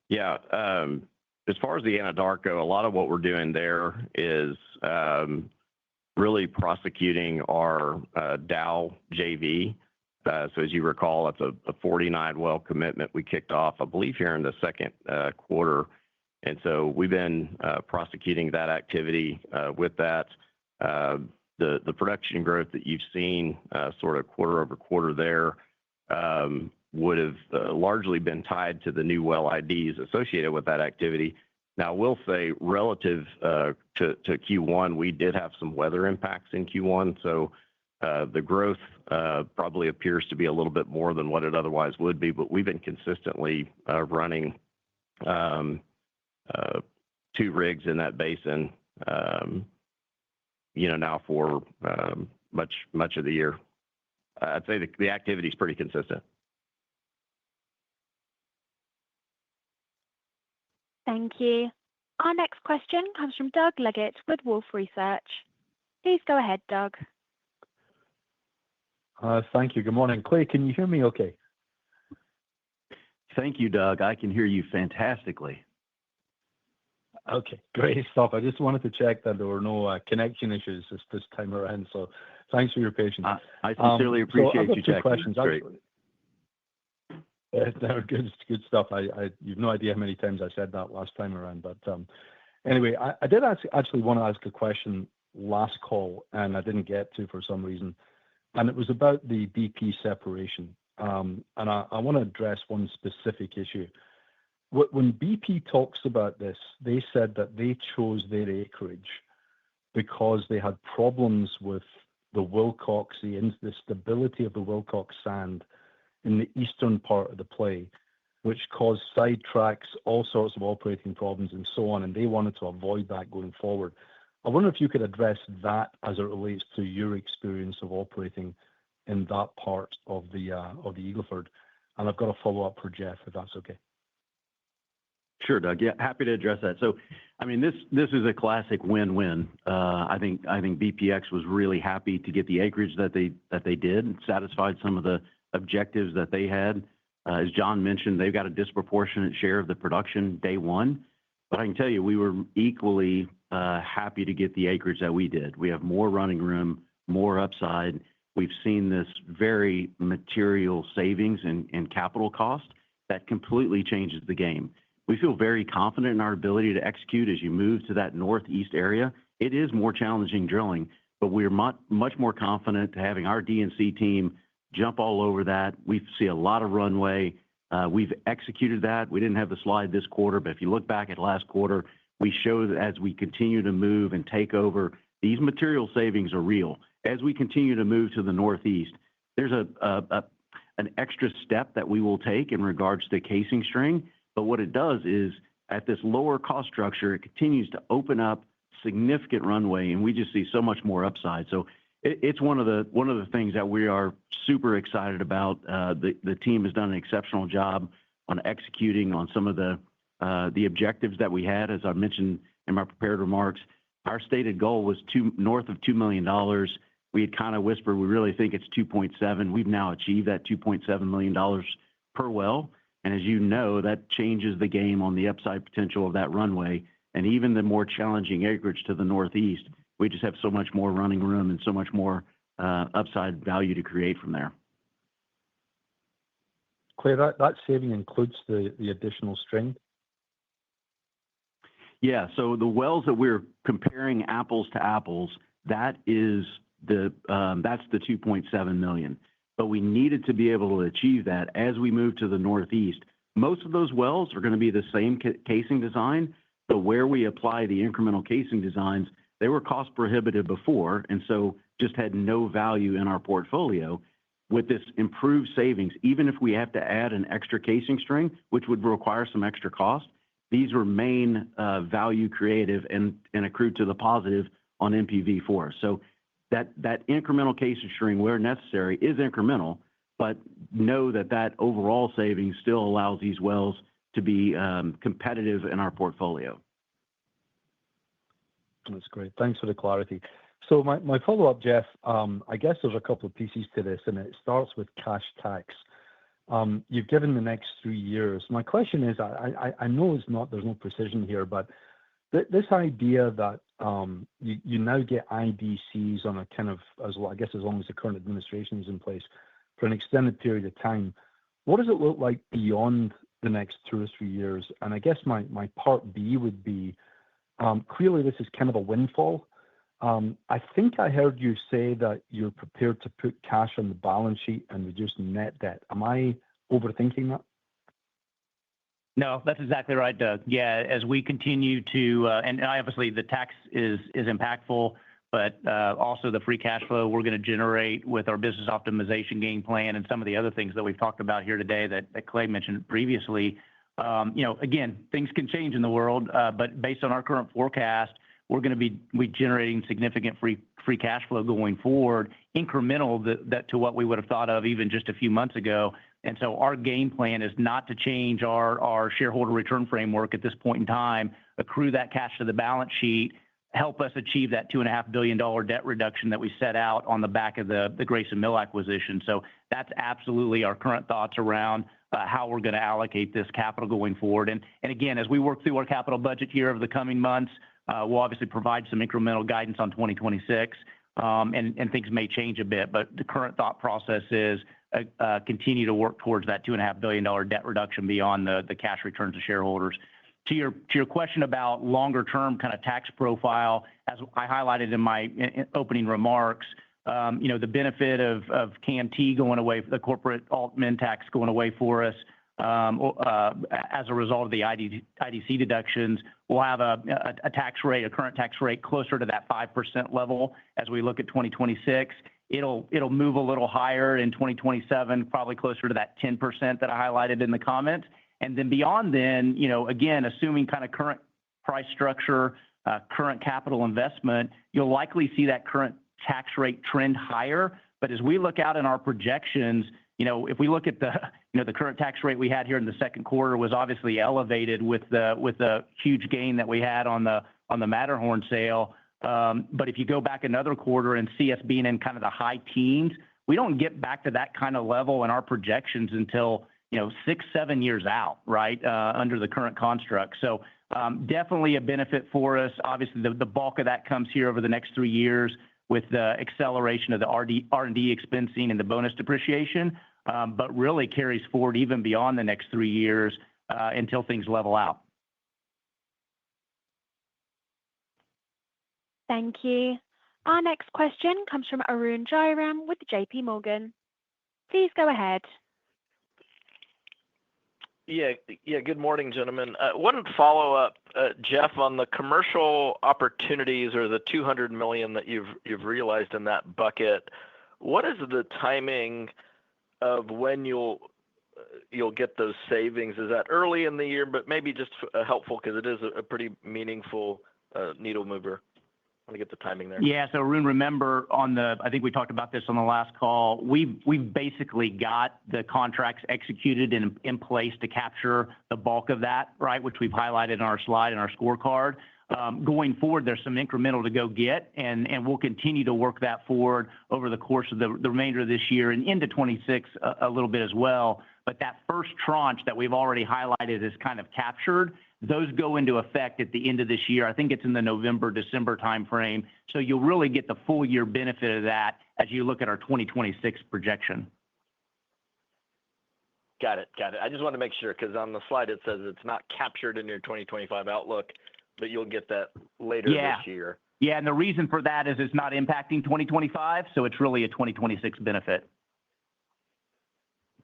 S8: Yeah. As far as the Anadarko, a lot of what we're doing there is really prosecuting our Dow JV. So as you recall, that's a 49 well commitment we kicked off, I believe, here in the second quarter. And so we've been prosecuting that activity with that. The production growth that you've seen sort of quarter over quarter there would have largely been tied to the new well IDs associated with that activity. Now, I will say relative to Q1, we did have some weather impacts in Q1. So the growth probably appears to be a little bit more than what it otherwise would be, but we've been consistently running 2 rigs in that basin, now for much of the year. I'd say the activity is pretty consistent.
S1: Thank you. Our next question comes from Doug Leggett with Wolfe Research. Please go ahead, Doug.
S12: Thank you. Good morning. Clay, can you hear me okay?
S3: Thank you, Doug. I can hear you fantastically.
S12: Okay, great stuff. I just wanted to check that there were no connection issues this time around. So thanks for your patience.
S3: I sincerely appreciate you checking.
S12: Questions. Good stuff. You've no idea how many times I said that last time around. But anyway, I did actually want to ask a question last call, and I didn't get to for some reason. And it was about the BP separation. And I want to address one specific issue. When BP talks about this, they said that they chose their acreage because they had problems with the Wilcox, the stability of the Wilcox sand in the eastern part of the play, which caused sidetracks, all sorts of operating problems, and so on. And they wanted to avoid that going forward. I wonder if you could address that as it relates to your experience of operating in that part of the Eagle Ford. And I've got a follow-up for Jeff, if that's okay.
S3: Sure, Doug. Yeah, happy to address that. So, I mean, this is a classic win-win. I think BPX was really happy to get the acreage that they did and satisfied some of the objectives that they had. As John mentioned, they've got a disproportionate share of the production day one. But I can tell you, we were equally happy to get the acreage that we did. We have more running room, more upside. We've seen this very material savings in capital cost that completely changes the game. We feel very confident in our ability to execute as you move to that northeast area. It is more challenging drilling, but we're much more confident having our D&C team jump all over that. We see a lot of runway. We've executed that. We didn't have the slide this quarter, but if you look back at last quarter, we show that as we continue to move and take over, these material savings are real. As we continue to move to the northeast, there's an extra step that we will take in regards to casing string. But what it does is, at this lower cost structure, it continues to open up significant runway, and we just see so much more upside. So it's one of the things that we are super excited about. The team has done an exceptional job on executing on some of the objectives that we had. As I mentioned in my prepared remarks, our stated goal was north of $2 million. we had kind of whispered, we really think it's 2.7. We've now achieved that $2.7 million per well. And as you know, that changes the game on the upside potential of that runway. And even the more challenging acreage to the northeast, we just have so much more running room and so much more upside value to create from there.
S12: Clay, that saving includes the additional string?
S3: Yeah, so the wells that we're comparing apples to apples, that's the 2.7 million. But we needed to be able to achieve that as we move to the northeast. Most of those wells are going to be the same casing design, but where we apply the incremental casing designs, they were cost prohibitive before, and so just had no value in our portfolio. With this improved savings, even if we have to add an extra casing string, which would require some extra cost, these remain value creative and accrue to the positive on NPV for us. So that incremental casing string, where necessary, is incremental, but know that overall savings still allows these wells to be competitive in our portfolio.
S12: That's great. Thanks for the clarity. So my follow-up, Jeff, I guess there's a couple of pieces to this, and it starts with cash tax. You've given the next 3 years. My question is, I know there's no precision here, but this idea that you now get IDCs on a kind of, as long as the current administration is in place for an extended period of time, what does it look like beyond the next 2 or 3 years? And I guess my part B would be, clearly this is kind of a windfall. I think I heard you say that you're prepared to put cash on the balance sheet and reduce net debt. Am I overthinking that?
S4: No, that's exactly right, Doug. Yeah, as we continue to, and obviously the tax is impactful, but also the free cash flow we're going to generate with our business optimization game plan and some of the other things that we've talked about here today that Clay mentioned previously. Again, things can change in the world, but based on our current forecast, we're going to be generating significant free cash flow going forward, incremental to what we would have thought of even just a few months ago. And so our game plan is not to change our shareholder return framework at this point in time, accrue that cash to the balance sheet, help us achieve that $2.5 billion debt reduction that we set out on the back of the Grayson Mill acquisition. So that's absolutely our current thoughts around how we're going to allocate this capital going forward. And again, as we work through our capital budget here over the coming months, we'll obviously provide some incremental guidance on 2026, and things may change a bit, but the current thought process is continue to work towards that $2.5 billion debt reduction beyond the cash returns to shareholders. To your question about longer term kind of tax profile, as I highlighted in my opening remarks, the benefit of CAMT going away, the corporate alt-min tax going away for us, as a result of the IDC deductions, we'll have a current tax rate closer to that 5% level as we look at 2026. It'll move a little higher in 2027, probably closer to that 10% that I highlighted in the comments. And then beyond then, again, assuming kind of current price structure, current capital investment, you'll likely see that current tax rate trend higher. But as we look out in our projections, if we look at the current tax rate we had here in the second quarter was obviously elevated with the huge gain that we had on the Matterhorn sale. But if you go back another quarter and see us being in kind of the high teens, we don't get back to that kind of level in our projections until 6-7 years out, right, under the current construct. So definitely a benefit for us. Obviously, the bulk of that comes here over the next 3 years with the acceleration of the R&D expensing and the bonus depreciation, but really carries forward even beyond the next 3 years until things level out.
S1: Thank you. Our next question comes from Arun Jayaram with JP Morgan. Please go ahead.
S13: Yeah. Good morning, gentlemen. One follow-up, Jeff, on the commercial opportunities or the $200 million that you've realized in that bucket. What is the timing of when you'll get those savings? Is that early in the year? But maybe just helpful because it is a pretty meaningful needle mover. I want to get the timing there.
S4: Yeah. So Arun, remember I think we talked about this on the last call. We've basically got the contracts executed in place to capture the bulk of that, right, which we've highlighted in our slide and our scorecard. Going forward, there's some incremental to go get, and we'll continue to work that forward over the course of the remainder of this year and into 26 a little bit as well. But that first tranche that we've already highlighted is kind of captured. Those go into effect at the end of this year. I think it's in the November, December timeframe. So you'll really get the full year benefit of that as you look at our 2026 projection.
S13: Got it. I just want to make sure because on the slide it says it's not captured in your 2025 outlook, but you'll get that later this year.
S4: Yeah, and the reason for that is it's not impacting 2025, so it's really a 2026 benefit.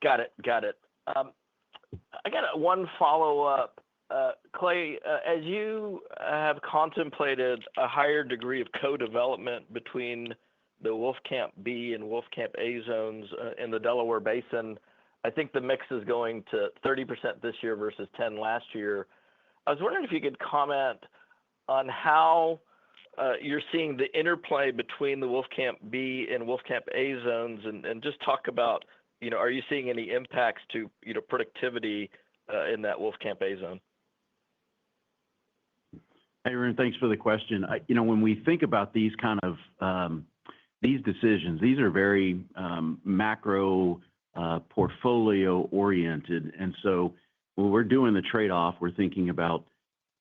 S13: Got it. I got one follow-up. Clay, as you have contemplated a higher degree of co-development between the Wolfcamp B and Wolfcamp A zones in the Delaware Basin, I think the mix is going to 30% this year versus 10% last year. I was wondering if you could comment on how you're seeing the interplay between the Wolfcamp B and Wolfcamp A zones, and just talk about, are you seeing any impacts to, productivity in that Wolfcamp A zone?
S3: Hey, Arun, thanks for the question. When we think about these kind of these decisions, these are very macro portfolio oriented. And so when we're doing the trade-off, we're thinking about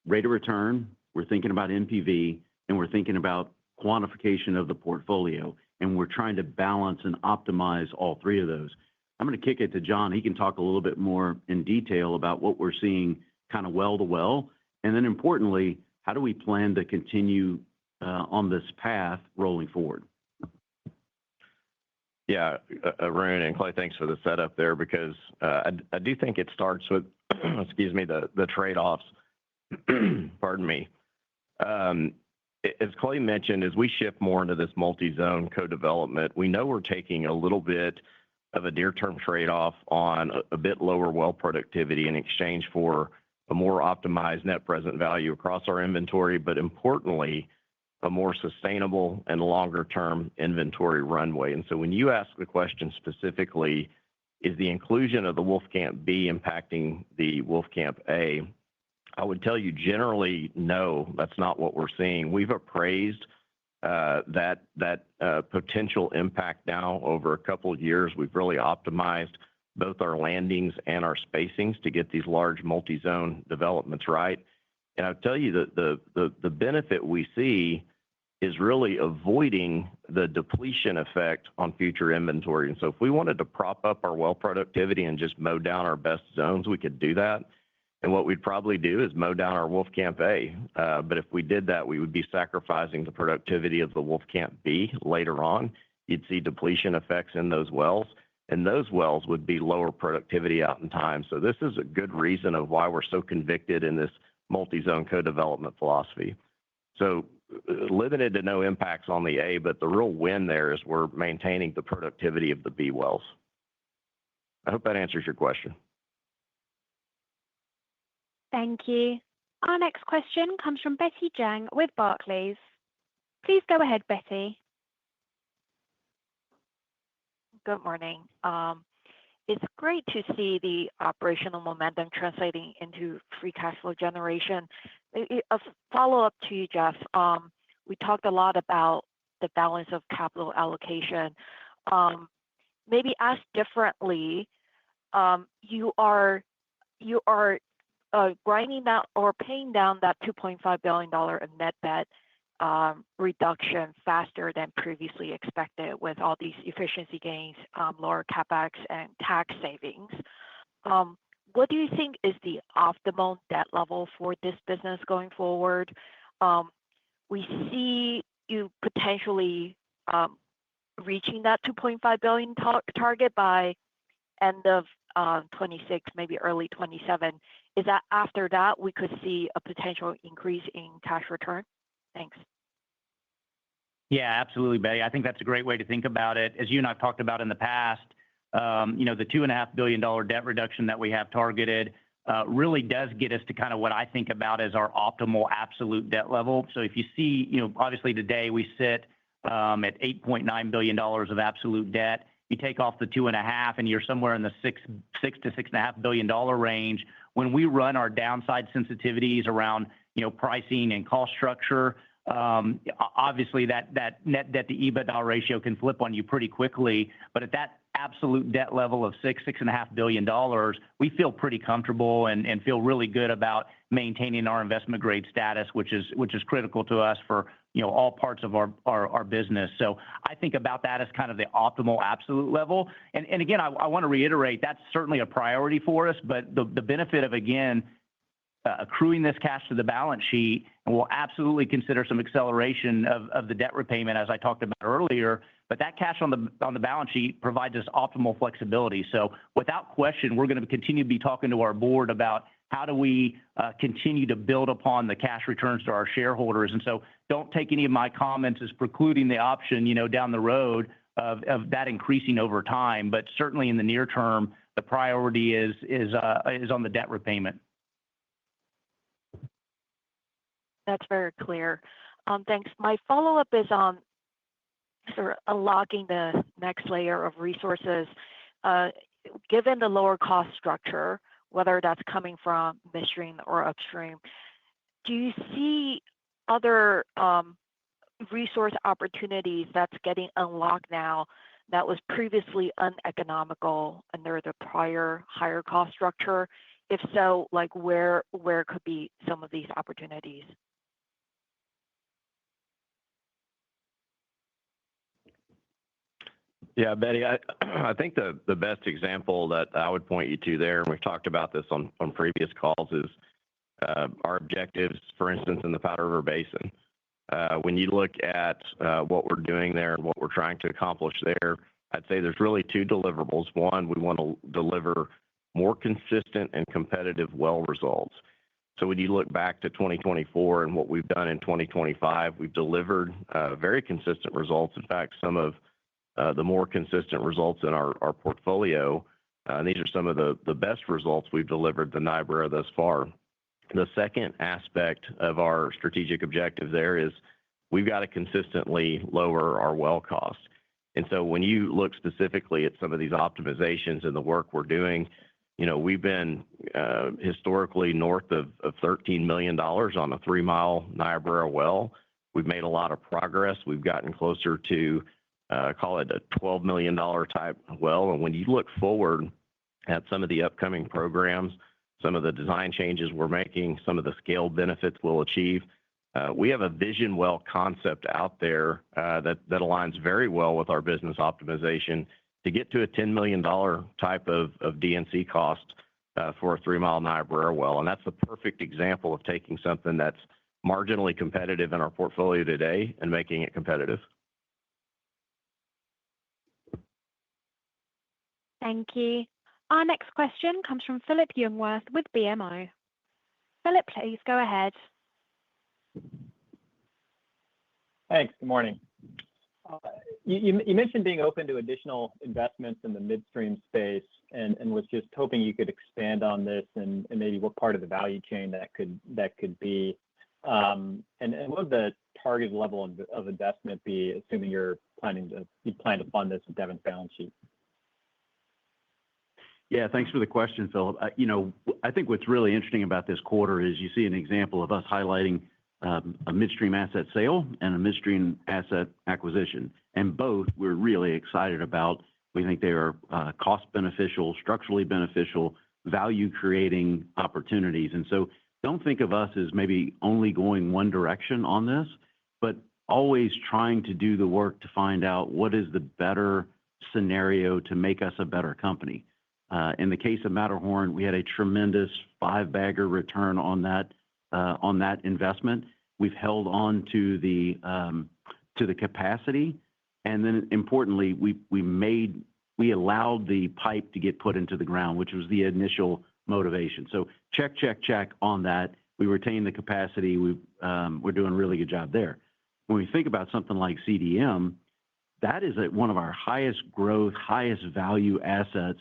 S3: rate of return, we're thinking about NPV, and we're thinking about quantification of the portfolio. And we're trying to balance and optimize all three of those. I'm going to kick it to John. He can talk a little bit more in detail about what we're seeing kind of well to well. And then importantly, how do we plan to continue on this path rolling forward?
S8: Yeah, Arun and Clay, thanks for the setup there because I do think it starts with, the trade-offs. Pardon me. As Clay mentioned, as we shift more into this multi-zone co-development, we know we're taking a little bit of a near-term trade-off on a bit lower well productivity in exchange for a more optimized net present value across our inventory, but importantly, a more sustainable and longer-term inventory runway. And so when you ask the question specifically, is the inclusion of the Wolfcamp B impacting the Wolfcamp A? I would tell you generally, no, that's not what we're seeing. We've appraised that potential impact now over a couple of years. We've really optimized both our landings and our spacings to get these large multi-zone developments right. And I'll tell you that the benefit we see is really avoiding the depletion effect on future inventory. And so if we wanted to prop up our well productivity and just mow down our best zones, we could do that. And what we'd probably do is mow down our Wolfcamp A. But if we did that, we would be sacrificing the productivity of the Wolfcamp B later on. You'd see depletion effects in those wells, and those wells would be lower productivity out in time. So this is a good reason of why we're so convicted in this multi-zone co-development philosophy. So limited to no impacts on the A, but the real win there is we're maintaining the productivity of the B wells. I hope that answers your question.
S1: Thank you. Our next question comes from Betty Jiang with Barclays. Please go ahead, Betty.
S14: Good morning. It's great to see the operational momentum translating into free cash flow generation. A follow-up to you, Jeff. We talked a lot about the balance of capital allocation. Maybe asked differently, you are grinding down or paying down that $2.5 billion of net debt reduction faster than previously expected with all these efficiency gains, lower CapEx, and tax savings. What do you think is the optimal debt level for this business going forward? We see you potentially reaching that $2.5 billion target by end of 26, maybe early 27. Is that after that we could see a potential increase in cash return? Thanks.
S4: Yeah, absolutely, Betty. I think that's a great way to think about it. As you and I've talked about in the past, the $2.5 billion debt reduction that we have targeted really does get us to kind of what I think about as our optimal absolute debt level. So if you see, obviously today we sit at $8.9 billion of absolute debt. you take off the 2.5, and you're somewhere in the $6 to $6.5 billion range. When we run our downside sensitivities around pricing and cost structure, obviously that net debt to EBITDA ratio can flip on you pretty quickly. But at that absolute debt level of $6.5 billion, we feel pretty comfortable and feel really good about maintaining our investment grade status, which is critical to us for all parts of our business. So I think about that as kind of the optimal absolute level. And again, I want to reiterate that's certainly a priority for us, but the benefit of accruing this cash to the balance sheet, and we'll absolutely consider some acceleration of the debt repayment, as I talked about earlier. But that cash on the balance sheet provides us optimal flexibility. So without question, we're going to continue to be talking to our board about how do we continue to build upon the cash returns to our shareholders. And so don't take any of my comments as precluding the option, down the road of that increasing over time. But certainly in the near term, the priority is on the debt repayment.
S14: That's very clear. Thanks. My follow-up is on sort of unlocking the next layer of resources. Given the lower cost structure, whether that's coming from midstream or upstream, do you see other resource opportunities that's getting unlocked now that was previously uneconomical under the prior higher cost structure? If so, where could be some of these opportunities?
S8: Yeah, Betty, I think the best example that I would point you to there, and we've talked about this on previous calls, is our objectives, for instance, in the Powder River Basin. When you look at what we're doing there and what we're trying to accomplish there, I'd say there's really two deliverables. One, we want to deliver more consistent and competitive well results. So when you look back to 2024 and what we've done in 2025, we've delivered very consistent results. In fact, some of the more consistent results in our portfolio. And these are some of the best results we've delivered the Niobrara thus far. The second aspect of our strategic objective there is we've got to consistently lower our well cost. And so when you look specifically at some of these optimizations and the work we're doing, we've been historically north of $13 million on a 3-mile Niobrara well. We've made a lot of progress. We've gotten closer to call it a $12 million type well. And when you look forward at some of the upcoming programs, some of the design changes we're making, some of the scale benefits we'll achieve, we have a vision well concept out there that aligns very well with our business optimization to get to a $10 million type of DNC cost for a 3-mile Niobrara well. And that's a perfect example of taking something that's marginally competitive in our portfolio today and making it competitive.
S1: Thank you. Our next question comes from Philip Jungwirth with BMO. Philip, please go ahead.
S15: Thanks. Good morning. You mentioned being open to additional investments in the midstream space and was just hoping you could expand on this and maybe what part of the value chain that could be. And what would the target level of investment be, assuming you plan to fund this with Devon's balance sheet?
S3: Yeah, thanks for the question, Philip. I think what's really interesting about this quarter is you see an example of us highlighting a midstream asset sale and a midstream asset acquisition. And both we're really excited about. We think they are cost beneficial, structurally beneficial, value creating opportunities. And so don't think of us as maybe only going one direction on this, but always trying to do the work to find out what is the better scenario to make us a better company. In the case of Matterhorn, we had a tremendous 5-bagger return on that investment. We've held on to the capacity, and then importantly, we allowed the pipe to get put into the ground, which was the initial motivation. So check on that. We retained the capacity. We're doing a really good job there. When we think about something like CDM, that is one of our highest growth, highest value assets.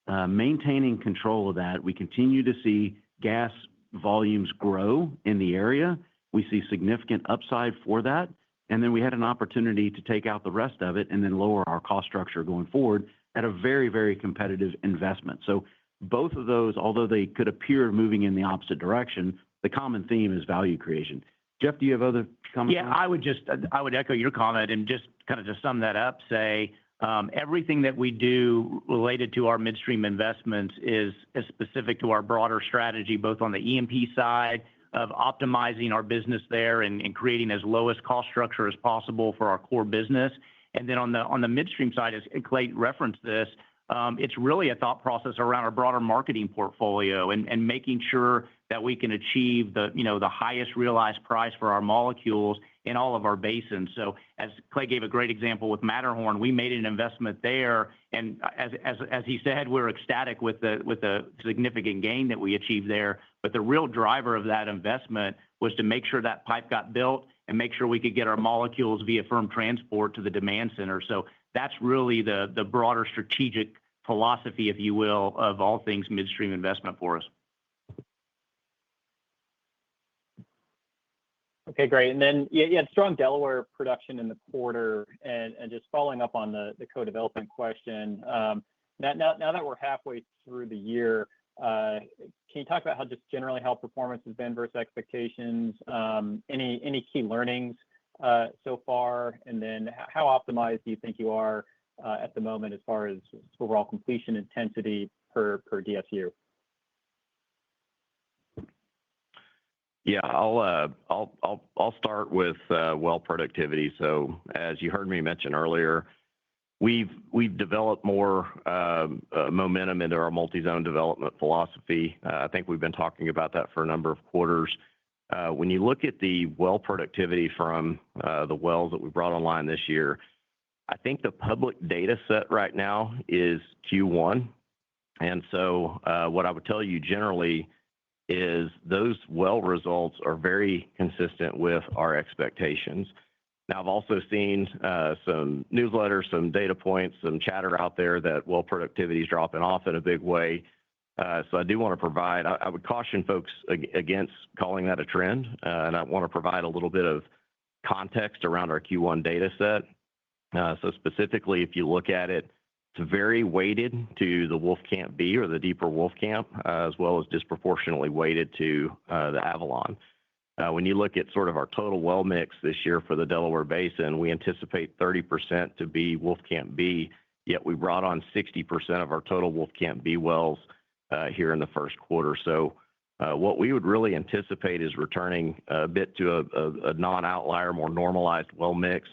S3: Maintaining control of that, we continue to see gas volumes grow in the area. We see significant upside for that. And then we had an opportunity to take out the rest of it and then lower our cost structure going forward at a very, very competitive investment. So both of those, although they could appear moving in the opposite direction, the common theme is value creation. Jeff, do you have other comments?
S4: Yeah, I would echo your comment and just kind of to sum that up, say everything that we do related to our midstream investments is specific to our broader strategy, both on the E&P side of optimizing our business there and creating as lowest cost structure as possible for our core business. And then on the midstream side, as Clay referenced this, it's really a thought process around our broader marketing portfolio and making sure that we can achieve the highest realized price for our molecules in all of our basins. So as Clay gave a great example with Matterhorn, we made an investment there, and as he said, we're ecstatic with the significant gain that we achieved there. But the real driver of that investment was to make sure that pipe got built and make sure we could get our molecules via firm transport to the demand center. So that's really the broader strategic philosophy, if you will, of all things midstream investment for us.
S15: Okay, great. And then you had strong Delaware production in the quarter, and just following up on the co-development question. Now that we're halfway through the year, can you talk about generally how performance has been versus expectations? Any key learnings so far, and then how optimized do you think you are at the moment as far as overall completion intensity per DSU?
S8: Yeah, I'll start with well productivity. So as you heard me mention earlier, we've developed more momentum into our multi-zone development philosophy. I think we've been talking about that for a number of quarters. When you look at the well productivity from the wells that we brought online this year, I think the public data set right now is Q1. And so what I would tell you generally is those well results are very consistent with our expectations. Now, I've also seen some newsletters, some data points, some chatter out there that well productivity is dropping off in a big way. So I do want to provide, I would caution folks against calling that a trend. And I want to provide a little bit of context around our Q1 data set. So specifically, if you look at it, it's very weighted to the Wolfcamp B or the deeper Wolfcamp, as well as disproportionately weighted to the Avalon. When you look at sort of our total well mix this year for the Delaware Basin, we anticipate 30% to be Wolfcamp B, yet we brought on 60% of our total Wolfcamp B wells here in the first quarter. So what we would really anticipate is returning a bit to a non-outlier, more normalized well mix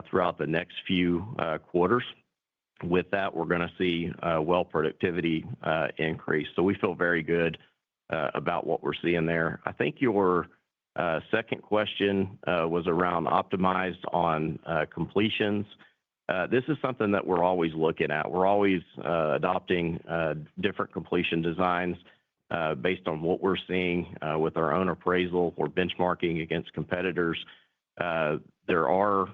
S8: throughout the next few quarters. With that, we're going to see well productivity increase. So we feel very good about what we're seeing there. I think your second question was around optimized on completions. This is something that we're always looking at. We're always adopting different completion designs based on what we're seeing with our own appraisal or benchmarking against competitors. There are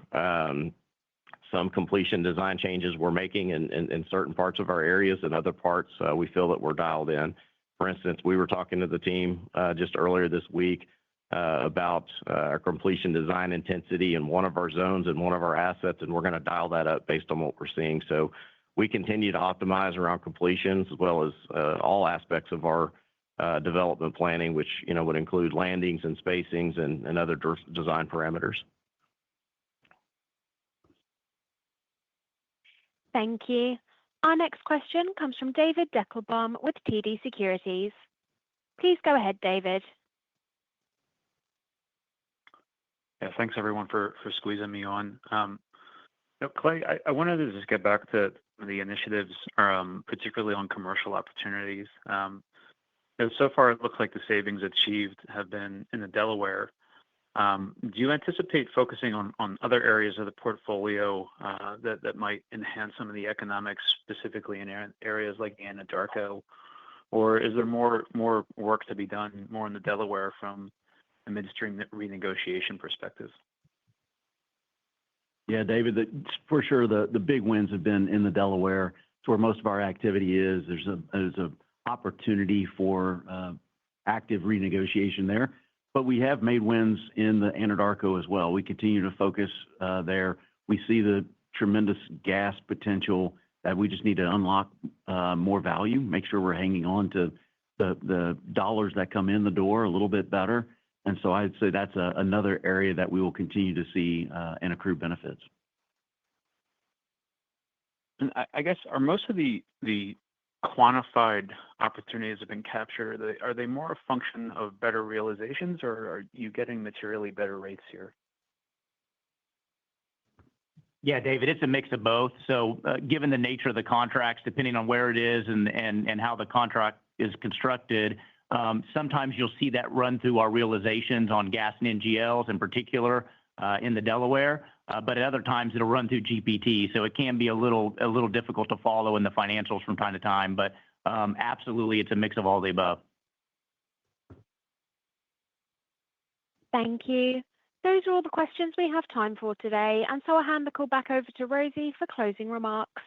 S8: some completion design changes we're making in certain parts of our areas, and other parts we feel that we're dialed in. For instance, we were talking to the team just earlier this week about our completion design intensity in one of our zones and one of our assets, and we're going to dial that up based on what we're seeing. So we continue to optimize around completions as well as all aspects of our development planning, which would include landings and spacings and other design parameters.
S1: Thank you. Our next question comes from David Deckelbaum with TD Securities. Please go ahead, David.
S16: Yeah, thanks everyone for squeezing me on. Clay, I wanted to just get back to the initiatives, particularly on commercial opportunities. So far, it looks like the savings achieved have been in the Delaware. Do you anticipate focusing on other areas of the portfolio that might enhance some of the economics, specifically in areas like Anadarko? Or is there more work to be done more in the Delaware from a midstream renegotiation perspective?
S3: Yeah, David, for sure, the big wins have been in the Delaware. It's where most of our activity is. There's an opportunity for active renegotiation there. but we have made wins in the Anadarko as well. We continue to focus there. We see the tremendous gas potential that we just need to unlock more value, make sure we're hanging on to the dollars that come in the door a little bit better. And so I'd say that's another area that we will continue to see and accrue benefits.
S16: And I guess, are most of the quantified opportunities that have been captured, are they more a function of better realizations, or are you getting materially better rates here?
S4: Yeah, David, it's a mix of both. So given the nature of the contracts, depending on where it is and how the contract is constructed, sometimes you'll see that run through our realizations on gas and NGLs in particular in the Delaware, but at other times it'll run through GPT. So it can be a little difficult to follow in the financials from time to time, but absolutely it's a mix of all the above.
S1: Thank you. Those are all the questions we have time for today, and so I'll hand the call back over to Rosie for closing remarks.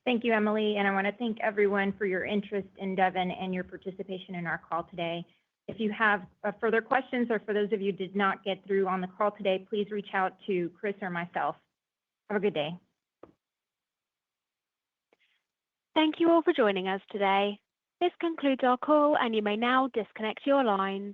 S2: Thank you, Emily, and I want to thank everyone for your interest in Devon and your participation in our call today. If you have further questions, or for those of you who did not get through on the call today, please reach out to Chris or myself. Have a good day.
S1: Thank you all for joining us today. This concludes our call, and you may now disconnect your lines.